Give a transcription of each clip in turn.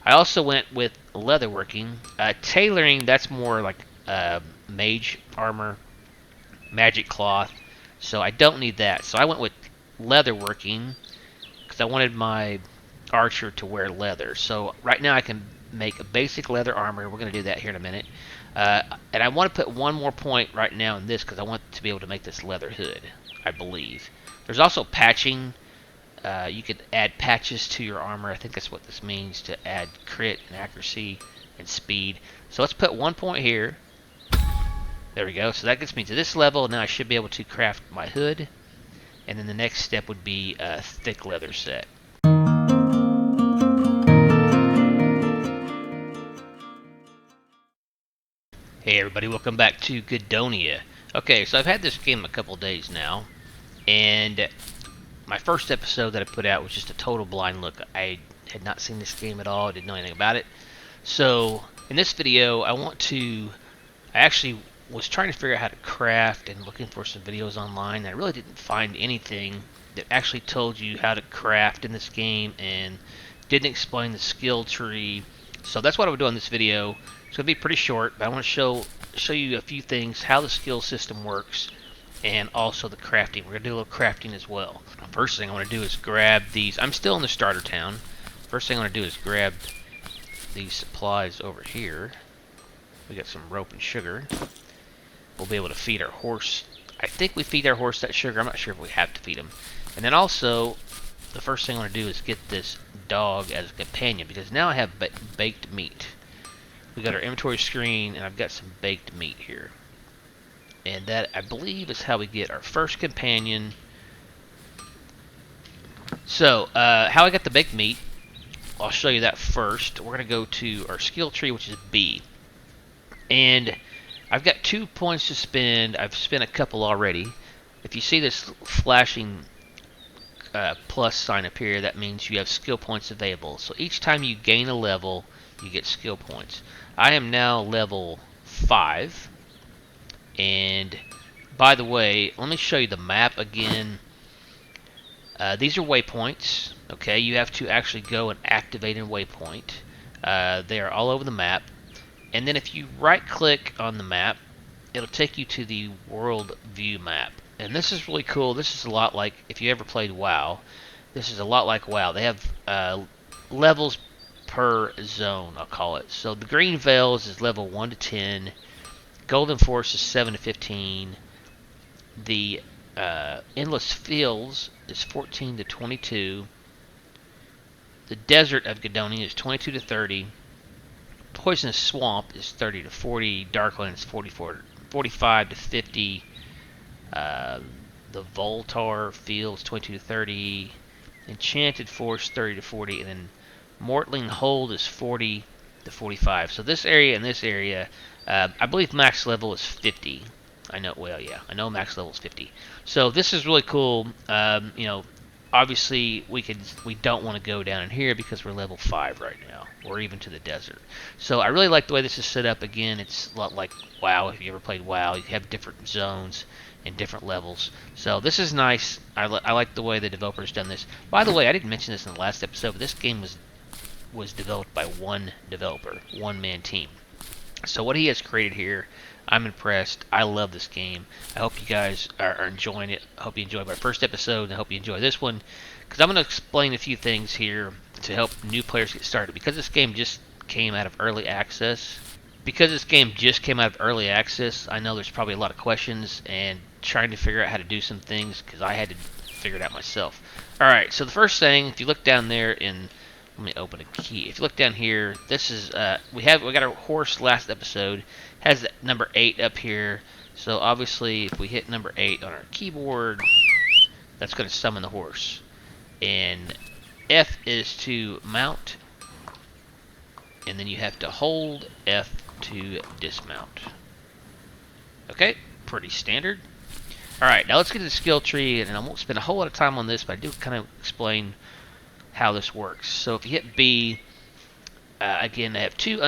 I also went with leatherworking. Tailoring, that's more like mage armor, magic cloth. So I don't need that. So I went with leatherworking because I wanted my archer to wear leather. So right now I can make a basic leather armor. We're going to do that here in a minute. And I want to put one more point right now in this because I want to be able to make this leather hood, I believe. There's also patching. You could add patches to your armor. I think that's what this means, to add crit and accuracy and speed. So let's put 1 point here. There we go. So that gets me to this level. Now I should be able to craft my hood. And then the next step would be a thick leather set. Hey everybody, welcome back to Gedonia. Okay, so I've had this game a couple days now, and my first episode that I put out was just a total blind look. I had not seen this game at all, didn't know anything about it. So in this video, I actually was trying to figure out how to craft and looking for some videos online. I really didn't find anything that actually told you how to craft in this game and didn't explain the skill tree. So that's what I would do in this video. It's going to be pretty short, but I want to show you a few things, how the skill system works, and also the crafting. We're going to do a little crafting as well. First thing I want to do is grab these. I'm still in the starter town. First thing I want to do is grab these supplies over here. We got some rope and sugar. We'll be able to feed our horse. I think we feed our horse that sugar. I'm not sure if we have to feed him. And then also, the first thing I want to do is get this dog as a companion, because now I have baked meat. We got our inventory screen, and I've got some baked meat here. And that, I believe, is how we get our first companion. So, how I got the baked meat, I'll show you that first. We're going to go to our skill tree, which is B. And I've got 2 points to spend. I've spent a couple already. If you see this flashing plus sign up here, that means you have skill points available. So each time you gain a level, you get skill points. I am now level 5. And by the way, let me show you the map again. These are waypoints. Okay, you have to actually go and activate a waypoint. They are all over the map. And then if you right click on the map, it'll take you to the world view map. And this is really cool. This is a lot like, if you ever played WoW, this is a lot like WoW. They have levels per zone, I'll call it. So the Green Veils is level 1 to 10. Golden Forest is 7 to 15. The Endless Fields is 14 to 22. The Desert of Gedonia is 22 to 30. Poisonous Swamp is 30 to 40. Darkland is 45 to 50. The Voltar Fields 22 to 30. Enchanted Forest 30 to 40. And then Mortling Hold is 40 to 45. So this area and this area, I believe max level is 50. I know, well, yeah, I know max level is 50. So this is really cool. You know, obviously we don't want to go down in here because we're level 5 right now, or even to the desert. So I really like the way this is set up. Again, it's a lot like WoW. If you ever played WoW, you have different zones and different levels. So this is nice. I like the way the developer's done this. By the way, I didn't mention this in the last episode, but this game was developed by one developer, one-man team. So what he has created here, I'm impressed. I love this game. I hope you guys are enjoying it. I hope you enjoyed my first episode, and I hope you enjoy this one, because I'm going to explain a few things here to help new players get started. Because this game just came out of early access, I know there's probably a lot of questions and trying to figure out how to do some things, because I had to figure it out myself. Alright, so the first thing, if you look down there in... Let me open a key. If you look down here, this is we got our horse last episode. Has number 8 up here. So obviously, if we hit number 8 on our keyboard, that's going to summon the horse. And F is to mount, and then you have to hold F to dismount. Okay, pretty standard. All right, now let's get to the skill tree, and I won't spend a whole lot of time on this, but I do kind of explain how this works. So if you hit B, again, I have 2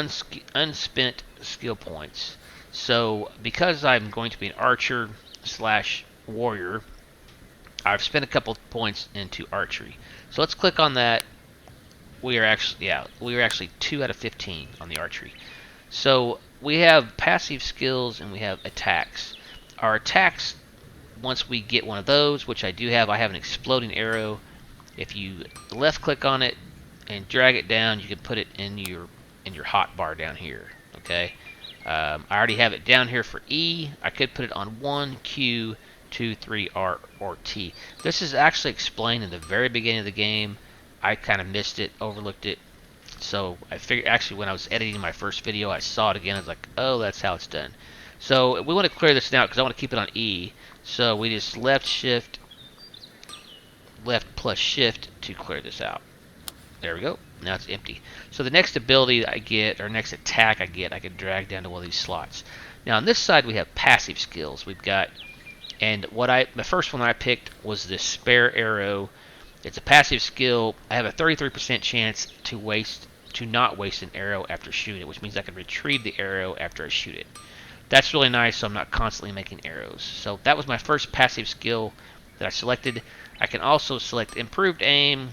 unspent skill points. So because I'm going to be an archer / warrior, I've spent a couple points into archery. So let's click on that. we are actually 2 out of 15 on the archery. So we have passive skills and we have attacks. Our attacks, once we get one of those, which I do have, I have an exploding arrow. If you left click on it and drag it down, you can put it in your hot bar down here. Okay. I already have it down here for E. I could put it on 1, Q, 2, 3, R, or T. This is actually explained in the very beginning of the game. I kind of missed it, overlooked it. So I figured, actually, when I was editing my first video, I saw it again. I was like, oh, that's how it's done. So we want to clear this now because I want to keep it on E. So we just left plus shift to clear this out. There we go. Now it's empty. So the next ability that I get, or next attack I get, I can drag down to one of these slots. Now on this side we have passive skills. We've got, and the first one I picked was this spare arrow. It's a passive skill. I have a 33% chance to not waste an arrow after shooting it, which means I can retrieve the arrow after I shoot it. That's really nice, so I'm not constantly making arrows. So that was my first passive skill that I selected. I can also select improved aim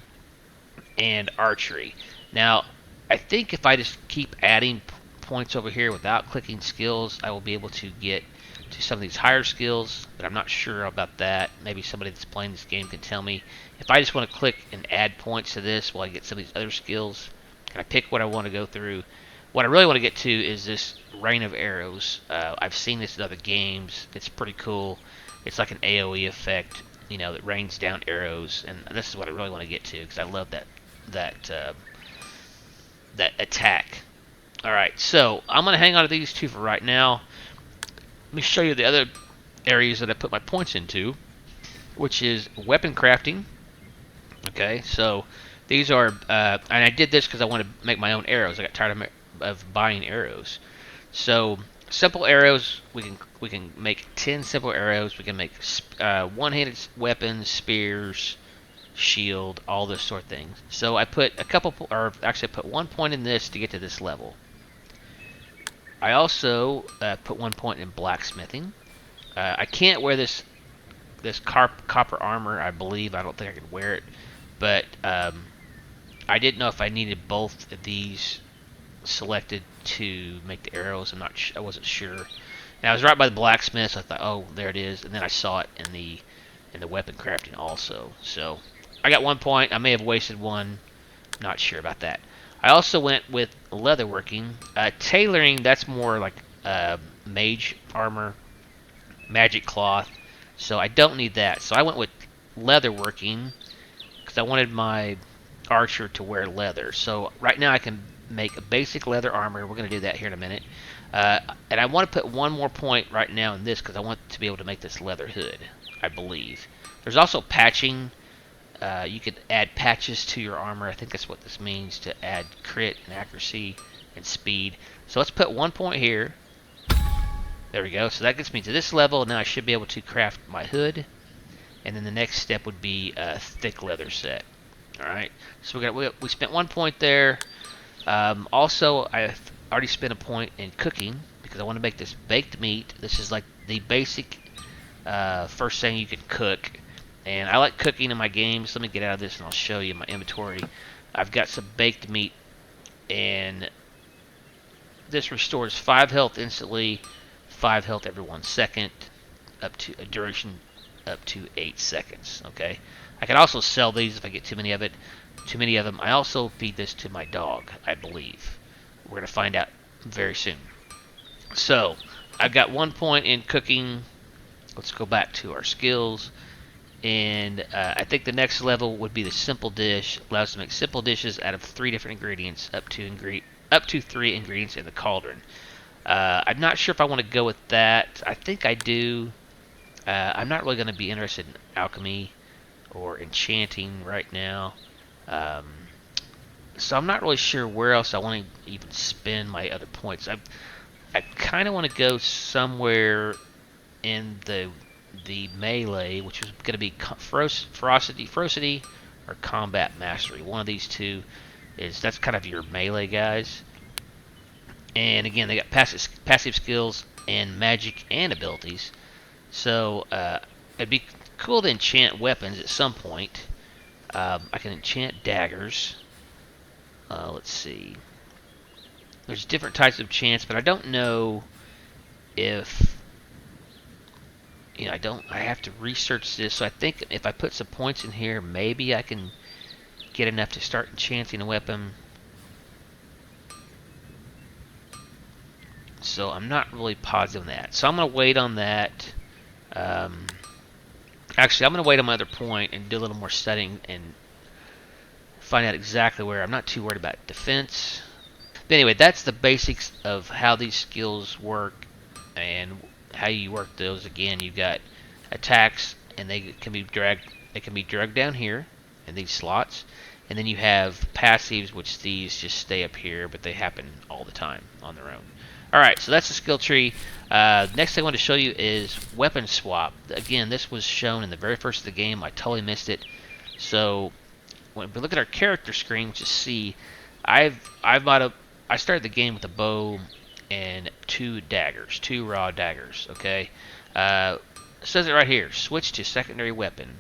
and archery. Now, I think if I just keep adding points over here without clicking skills, I will be able to get to some of these higher skills, but I'm not sure about that. Maybe somebody that's playing this game can tell me. If I just want to click and add points to this while I get some of these other skills, can I pick what I want to go through? What I really want to get to is this rain of arrows. I've seen this in other games. It's pretty cool. It's like an AoE effect, you know, that rains down arrows, and this is what I really want to get to because I love that attack. All right, so I'm going to hang on to these two for right now. Let me show you the other areas that I put my points into, which is weapon crafting. Okay, so these are, and I did this because I want to make my own arrows. I got tired of buying arrows. So simple arrows, we can make 10 simple arrows. We can make one-handed weapons, spears, shield, all this sort of things. So I put a couple, or actually I put 1 point in this to get to this level. I also put 1 point in blacksmithing. I can't wear this copper armor, I believe. I don't think I can wear it, but I didn't know if I needed both of these selected to make the arrows. I wasn't sure. And I was right by the blacksmith, so I thought, oh, there it is. And then I saw it in the weapon crafting also. So I got 1 point. I may have wasted one. Not sure about that. I also went with leatherworking. Tailoring, that's more like mage armor, magic cloth. So I don't need that. So I went with leatherworking because I wanted my archer to wear leather. So right now I can make a basic leather armor. We're going to do that here in a minute. And I want to put 1 more point right now in this because I want to be able to make this leather hood, I believe. There's also patching. You could add patches to your armor. I think that's what this means, to add crit and accuracy and speed. So let's put 1 point here. There we go. So that gets me to this level. Now I should be able to craft my hood. And then the next step would be a thick leather set. Alright. So we spent 1 point there. Also, I've already spent a point in cooking because I want to make this baked meat. This is like the basic first thing you can cook. And I like cooking in my games. Let me get out of this and I'll show you my inventory. I've got some baked meat, and this restores 5 health instantly, 5 health every 1 second, up to a duration up to 8 seconds. Okay. I can also sell these if I get too many of them. I also feed this to my dog, I believe. We're going to find out very soon. So I've got 1 point in cooking. Let's go back to our skills. And I think the next level would be the simple dish. Allows us to make simple dishes out of 3 different ingredients, up to 3 ingredients in the cauldron. I'm not sure if I want to go with that. I think I do. I'm not really going to be interested in alchemy or enchanting right now. So I'm not really sure where else I want to even spend my other points. I kind of want to go somewhere in the melee, which is going to be ferocity or combat mastery. One of these two that's kind of your melee guys. And again, they got passive skills and magic and abilities. So it'd be cool to enchant weapons at some point. I can enchant daggers. let's see. There's different types of chance, but I don't know if I have to research this. So I think if I put some points in here, maybe I can get enough to start enchanting a weapon. So I'm not really positive on that. So I'm going to wait on that. Actually, I'm going to wait on my other point and do a little more studying and find out exactly where. I'm not too worried about defense. But anyway, that's the basics of how these skills work and how you work those. Again, you've got attacks, and they can be dragged. They can be dragged down here in these slots, and then you have passives, which these just stay up here, but they happen all the time on their own. All right, so that's the skill tree. Next thing I want to show you is weapon swap. Again, this was shown in the very first of the game. I totally missed it. So when we look at our character screen, which is C, I started the game with a bow and 2 daggers, 2 raw daggers. Okay, it says it right here. Switch to secondary weapon.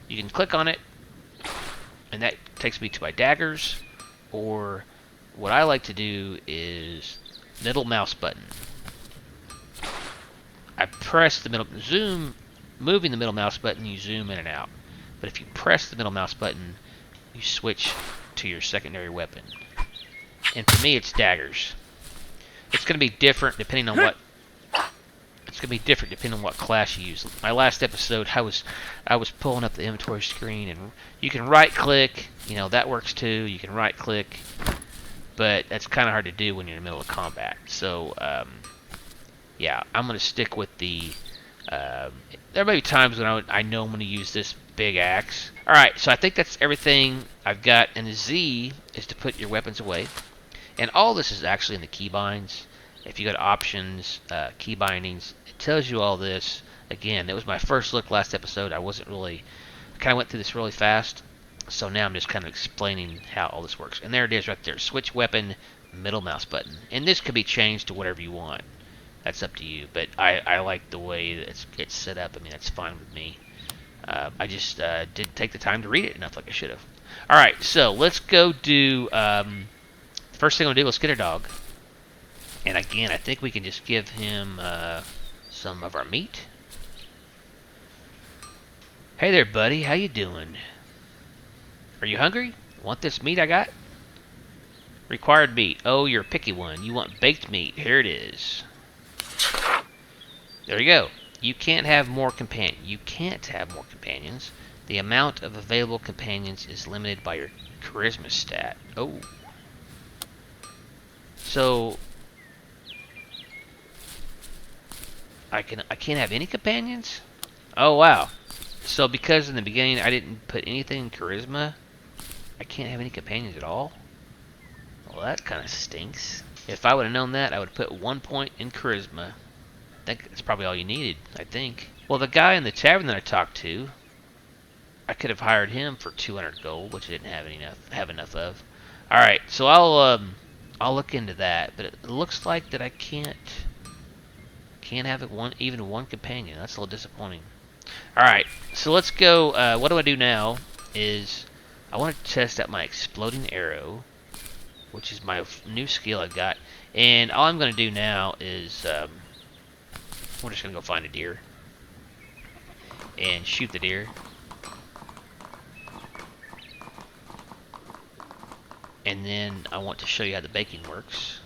You can click on it, and that takes me to my daggers. Or what I like to do is middle mouse button. I press the middle zoom, moving the middle mouse button, you zoom in and out. But if you press the middle mouse button, you switch to your secondary weapon. And for me, it's daggers. It's going to be different depending on what. It's going to be different depending on what class you use. My last episode, I was pulling up the inventory screen, and you can right click. That works too. You can right click, but that's kind of hard to do when you're in the middle of combat. So yeah, I'm going to stick with the. There may be times when I know I'm going to use this big axe. All right, so I think that's everything I've got. And the Z is to put your weapons away. And all this is actually in the keybinds. If you go to options, key bindings, it tells you all this. Again, it was my first look last episode. I kind of went through this really fast. So now I'm just kind of explaining how all this works. And there it is right there. Switch weapon, middle mouse button. And this could be changed to whatever you want. That's up to you. But I like the way that it's set up. I mean, that's fine with me. I just didn't take the time to read it enough like I should have. All right, so let's go do... first thing I'm going to do, let's get our dog. And again, I think we can just give him some of our meat. Hey there, buddy. How you doing? Are you hungry? Want this meat I got? Required meat. Oh, you're a picky one. You want baked meat. Here it is. There you go. You can't have more companions. The amount of available companions is limited by your charisma stat. Oh. So I can't have any companions? Oh wow. So because in the beginning I didn't put anything in charisma, I can't have any companions at all? Well, that kind of stinks. If I would have known that, I would have put 1 point in charisma. I think that's probably all you needed, I think. Well, the guy in the tavern that I talked to, I could have hired him for 200 gold, which I didn't have enough of. All right, so I'll look into that, but it looks like that I can't have even one companion. That's a little disappointing. All right, so let's go. What do I do now? Is I want to test out my exploding arrow, which is my new skill I've got. And all I'm going to do now is we're just going to go find a deer and shoot the deer. And then I want to show you how the baking works.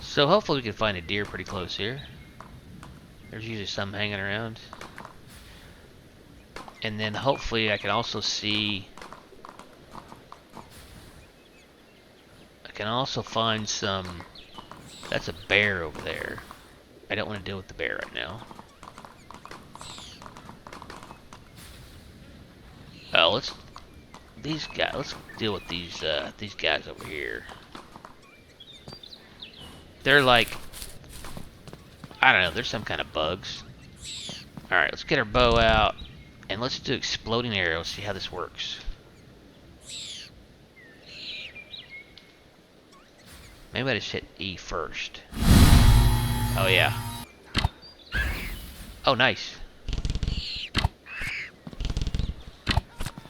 So hopefully we can find a deer pretty close here. There's usually some hanging around. And then hopefully I can also see... I can also find some... That's a bear over there. I don't want to deal with the bear right now. Oh, let's deal with these guys over here. They're like, I don't know, they're some kind of bugs. Alright, let's get our bow out and let's do exploding arrows, see how this works. Maybe I just hit E first. Oh yeah. Oh nice.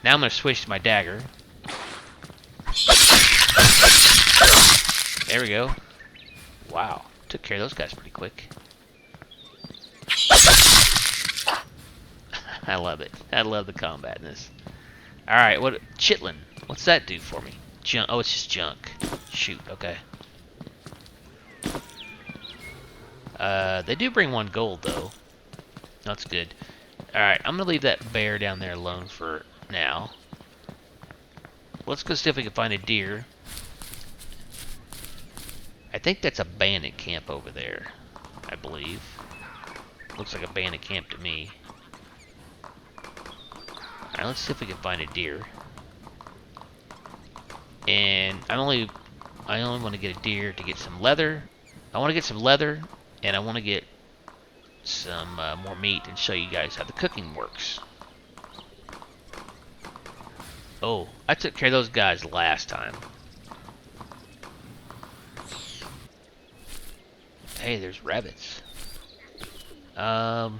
Now I'm going to switch to my dagger. There we go. Wow. Took care of those guys pretty quick. I love it. I love the combat in this. Alright, what... Chitlin. What's that do for me? Junk. Oh, it's just junk. Shoot, okay. They do bring 1 gold, though. That's good. Alright, I'm gonna leave that bear down there alone for now. Let's go see if we can find a deer. I think that's a bandit camp over there, I believe. Looks like a bandit camp to me. Alright, let's see if we can find a deer. And I only want to get a deer to get some leather. I want to get some leather, and I want to get some more meat and show you guys how the cooking works. Oh, I took care of those guys last time. Hey, there's rabbits. Let's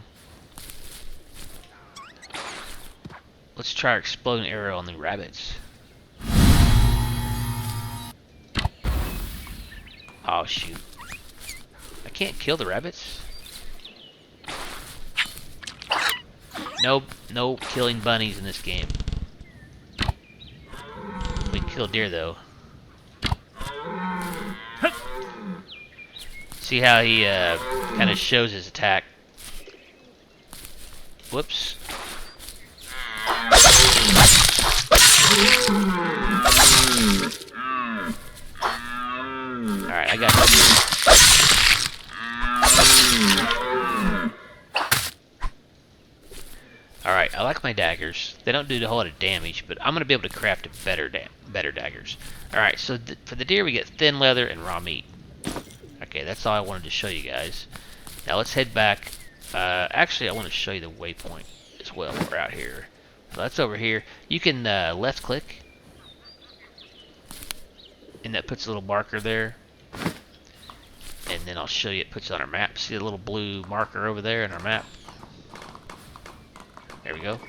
try our exploding arrow on the rabbits. Oh, shoot. I can't kill the rabbits. Nope, no killing bunnies in this game. We can kill deer, though. See how he kind of shows his attack. Whoops. Alright, I got you. Alright, I like my daggers. They don't do a whole lot of damage, but I'm going to be able to craft better daggers. Alright, so for the deer we get thin leather and raw meat. Okay, that's all I wanted to show you guys. Now let's head back. Actually, I want to show you the waypoint as well while we're out here. So that's over here. You can left click, and that puts a little marker there. And then I'll show you, it puts it on our map. See the little blue marker over there in our map? There we go.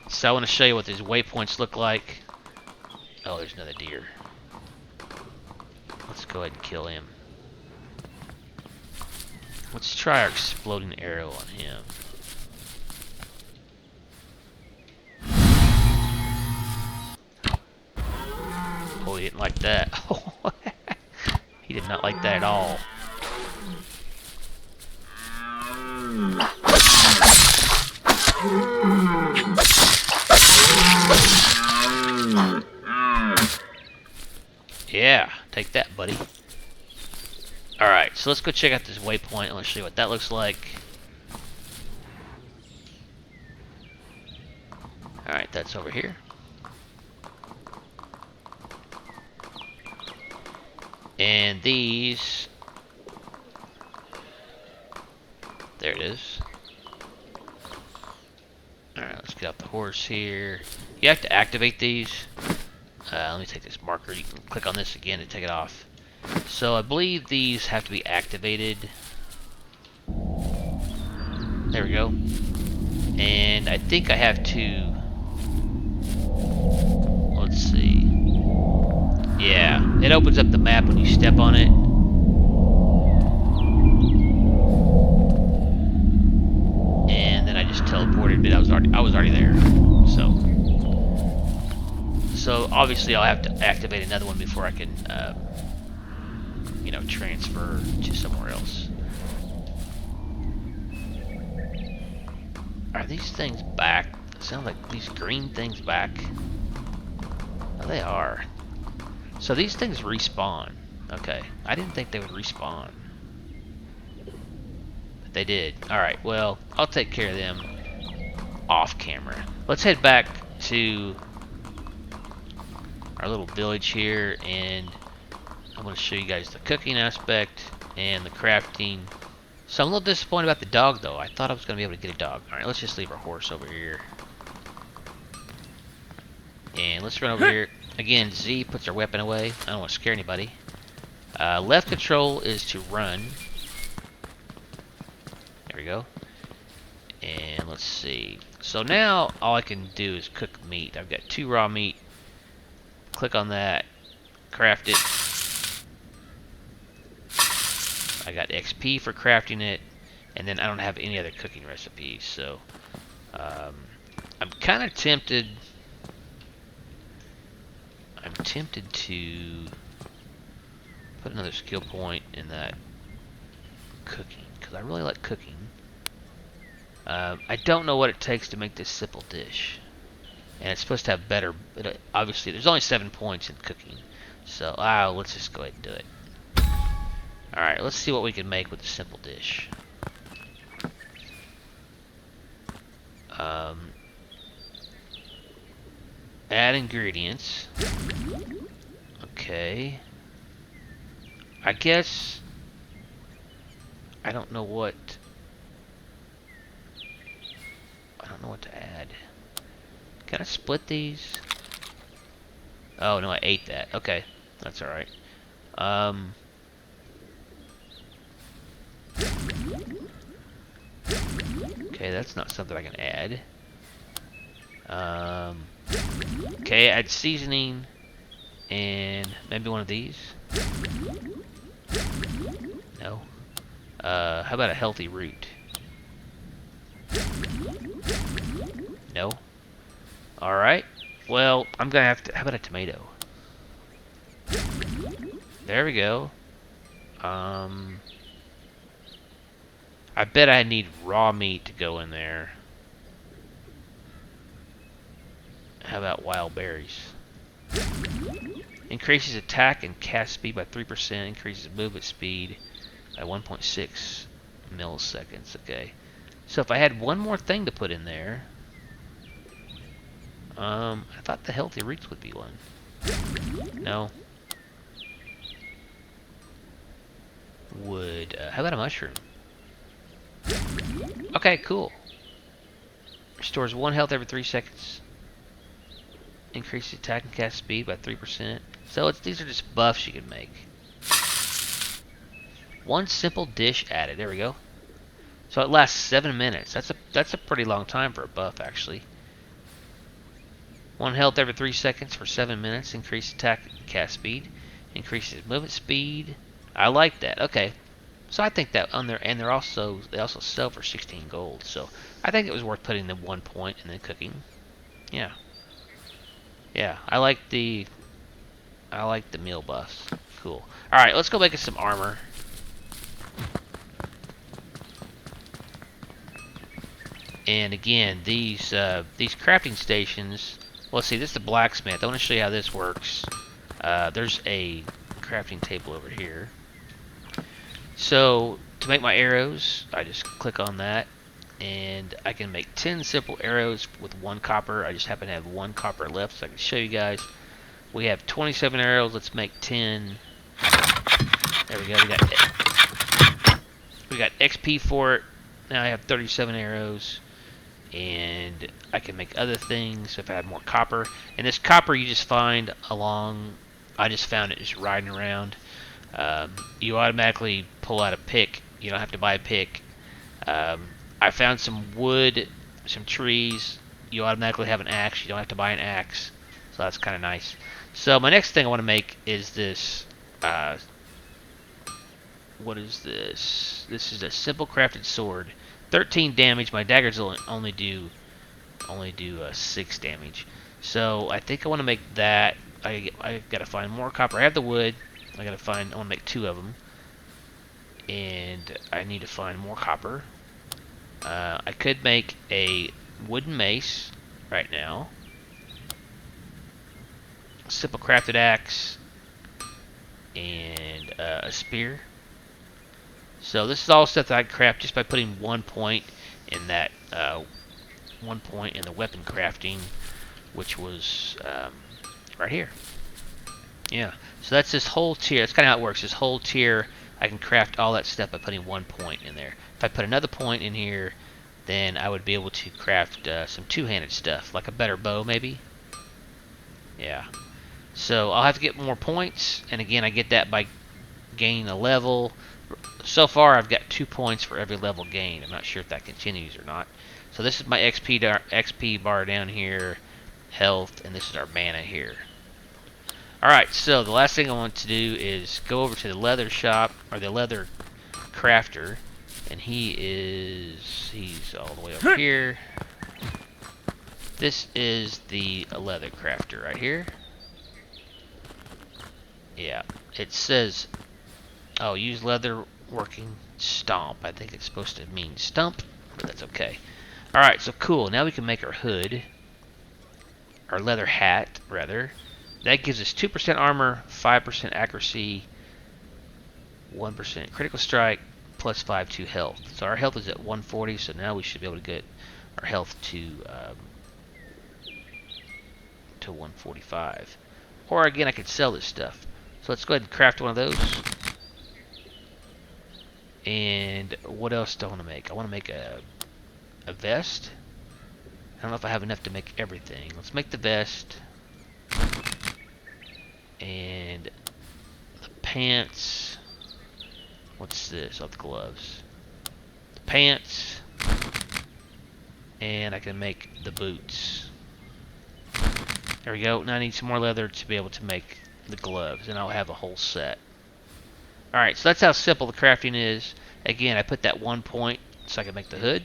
So I want to show you what these waypoints look like. Oh, there's another deer. Let's go ahead and kill him. Let's try our exploding arrow on him. Oh, he didn't like that. He did not like that at all. Yeah, take that, buddy. Alright, so let's go check out this waypoint and let's show you what that looks like. Alright, that's over here. And these... There it is. Alright, let's get out the horse here. You have to activate these. Let me take this marker. You can click on this again to take it off. So I believe these have to be activated. There we go. And I think I have to... Let's see. Yeah, it opens up the map when you step on it. And then I just teleported, but I was already there. So obviously I'll have to activate another one before I can, you know, transfer to somewhere else. Are these things back? Sound like these green things back. Oh, they are. So these things respawn. Okay, I didn't think they would respawn. But they did. Alright, well, I'll take care of them off camera. Let's head back to our little village here, and I'm going to show you guys the cooking aspect and the crafting. So I'm a little disappointed about the dog, though. I thought I was going to be able to get a dog. Alright, let's just leave our horse over here. And let's run over here. Again, Z puts our weapon away. I don't want to scare anybody. Left control is to run. There we go. And let's see. So now all I can do is cook meat. I've got 2 raw meat. Click on that. Craft it. I got XP for crafting it. And then I don't have any other cooking recipes. So I'm kind of tempted. I'm tempted to put another skill point in that cooking, because I really like cooking. I don't know what it takes to make this simple dish. And it's supposed to have better, obviously, there's only 7 points in cooking. So, let's just go ahead and do it. Alright, let's see what we can make with a simple dish. Add ingredients. Okay. I guess I don't know what to add. Can I split these? Oh no, I ate that. Okay, that's all right. Okay, that's not something I can add. Okay, add seasoning and maybe one of these. No. How about a healthy root? No. Alright. Well, I'm gonna have to. How about a tomato? There we go. I bet I need raw meat to go in there. How about wild berries? Increases attack and cast speed by 3%. Increases movement speed by 1.6 milliseconds. Okay. So if I had one more thing to put in there, I thought the healthy roots would be one. No. Would how about a mushroom? Okay, cool. Restores 1 health every 3 seconds. Increases attack and cast speed by 3%. So these are just buffs you can make. 1 simple dish added. There we go. So it lasts 7 minutes. That's a pretty long time for a buff, actually. 1 health every 3 seconds for 7 minutes. Increases attack and cast speed. Increases movement speed. I like that. Okay. So I think that on there, and they also sell for 16 gold. So I think it was worth putting the 1 point and then cooking. Yeah. Yeah, I like the meal buffs. Cool. All right, let's go make us some armor. And again, these crafting stations. Well, let's see. This is the blacksmith. I want to show you how this works. There's a crafting table over here. So to make my arrows, I just click on that, and I can make 10 simple arrows with 1 copper. I just happen to have 1 copper left, so I can show you guys. We have 27 arrows. Let's make 10. There we go. We got XP for it. Now I have 37 arrows, and I can make other things if I have more copper. And this copper you just find along. I just found it just riding around. You automatically pull out a pick. You don't have to buy a pick. I found some wood, some trees. You automatically have an axe. You don't have to buy an axe. So that's kind of nice. So my next thing I want to make is this. What is this? This is a simple crafted sword. 13 damage. My daggers will only do 6 damage. So I think I want to make that. I gotta find more copper. I have the wood. I want to make 2 of them, and I need to find more copper. I could make a wooden mace right now, a simple crafted axe, and a spear. So this is all stuff that I craft just by putting 1 point in that 1 point in the weapon crafting, which was right here. Yeah, so that's this whole tier. That's kind of how it works. This whole tier, I can craft all that stuff by putting 1 point in there. If I put another point in here, then I would be able to craft some two-handed stuff, like a better bow, maybe. Yeah. So I'll have to get more points, and again, I get that by gaining a level. So far, I've got 2 points for every level gained. I'm not sure if that continues or not. So this is my XP bar down here, health, and this is our mana here. Alright, so the last thing I want to do is go over to the leather shop, or the leather crafter, and he's all the way over here. This is the leather crafter right here. Yeah, it says, oh, use leather working stomp. I think it's supposed to mean stump, but that's okay. Alright, so cool. Now we can make our hood, our leather hat, rather. That gives us 2% armor, 5% accuracy, 1% critical strike, plus 5 to health. So our health is at 140, so now we should be able to get our health to 145. Or again, I could sell this stuff. So let's go ahead and craft one of those. And what else do I want to make? I want to make a vest. I don't know if I have enough to make everything. Let's make the vest. And the pants. What's this? Oh, the gloves. The pants. And I can make the boots. There we go. Now I need some more leather to be able to make the gloves. And I'll have a whole set. Alright, so that's how simple the crafting is. Again, I put that 1 point so I can make the hood.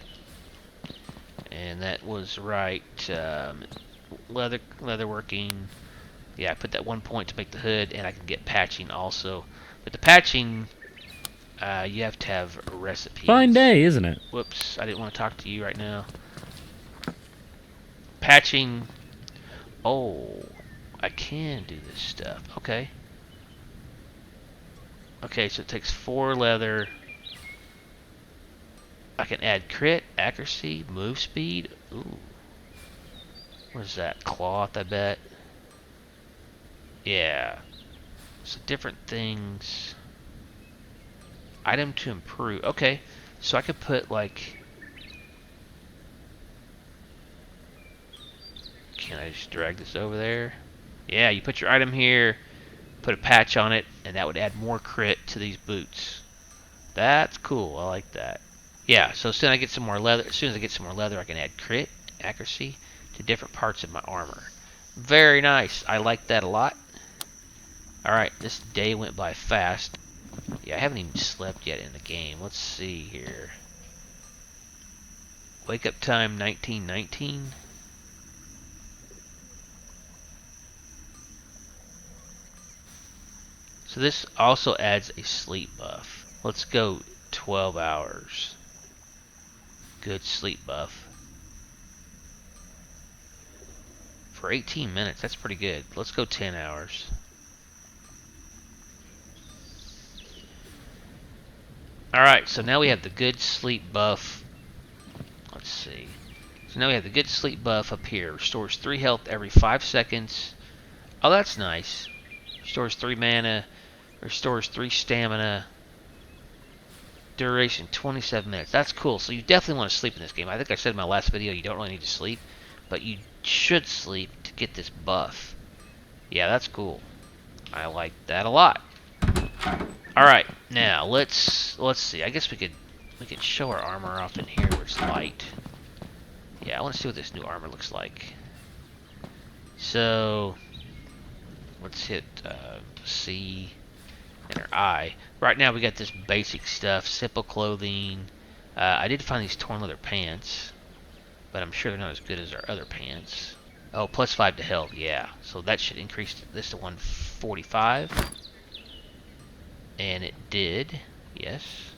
And that was right. Leather working. Yeah, I put that 1 point to make the hood, and I can get patching also. But the patching, you have to have recipes. Fine day, isn't it? Whoops, I didn't want to talk to you right now. Patching. Oh, I can do this stuff. Okay. Okay, so it takes 4 leather. I can add crit, accuracy, move speed. Ooh. What is that? Cloth, I bet. Yeah. So different things. Item to improve. Okay. So I could put like... Can I just drag this over there? Yeah, you put your item here, put a patch on it, and that would add more crit to these boots. That's cool. I like that. Yeah, so as soon as I get some more leather, I can add crit, accuracy to different parts of my armor. Very nice. I like that a lot. Alright, this day went by fast. Yeah, I haven't even slept yet in the game. Let's see here. Wake up time 1919. So this also adds a sleep buff. Let's go 12 hours. Good sleep buff. For 18 minutes, that's pretty good. Let's go 10 hours. Alright, so now we have the good sleep buff. Let's see. So now we have the good sleep buff up here. Restores 3 health every 5 seconds. Oh, that's nice. Restores 3 mana. Restores 3 stamina. Duration 27 minutes. That's cool. So you definitely want to sleep in this game. I think I said in my last video you don't really need to sleep, but you should sleep to get this buff. Yeah, that's cool. I like that a lot. All right, now let's see. I guess we could show our armor off in here where it's light. Yeah, I want to see what this new armor looks like. So let's hit C and our I. Right now we got this basic stuff, simple clothing. I did find these torn leather pants, but I'm sure they're not as good as our other pants. Oh, plus 5 to health, yeah. So that should increase this to 145. And it did, yes.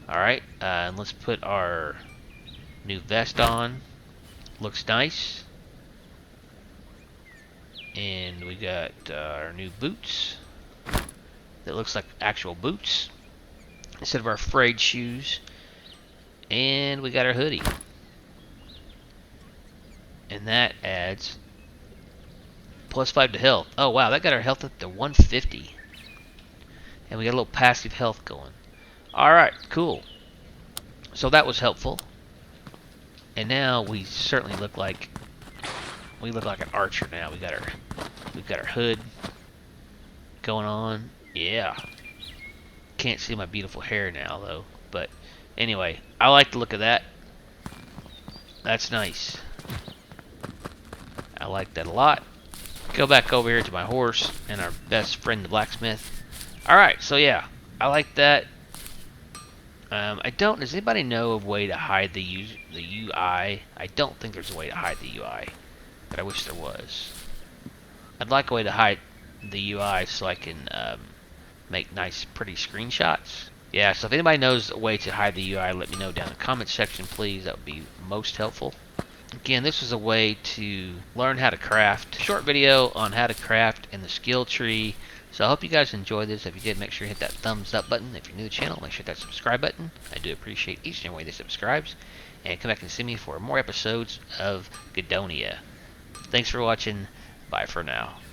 Alright, and let's put our new vest on. Looks nice. And we got our new boots. That looks like actual boots instead of our frayed shoes. And we got our hoodie. And that adds plus 5 to health. Oh wow, that got our health up to 150. And we got a little passive health going. Alright, cool. So that was helpful. And now we certainly look like an archer now. We've got our hood going on. Yeah. Can't see my beautiful hair now though. But anyway, I like the look of that. That's nice. I like that a lot. Go back over here to my horse and our best friend, the blacksmith. Alright, so yeah, I like that. Does anybody know of a way to hide the UI? I don't think there's a way to hide the UI, but I wish there was. I'd like a way to hide the UI so I can make nice, pretty screenshots. Yeah, so if anybody knows a way to hide the UI, let me know down in the comment section, please. That would be most helpful. Again, this is a way to learn how to craft. Short video on how to craft in the skill tree. So I hope you guys enjoyed this. If you did, make sure you hit that thumbs up button. If you're new to the channel, make sure to hit that subscribe button. I do appreciate each and every one that subscribes. And come back and see me for more episodes of Gedonia. Thanks for watching. Bye for now.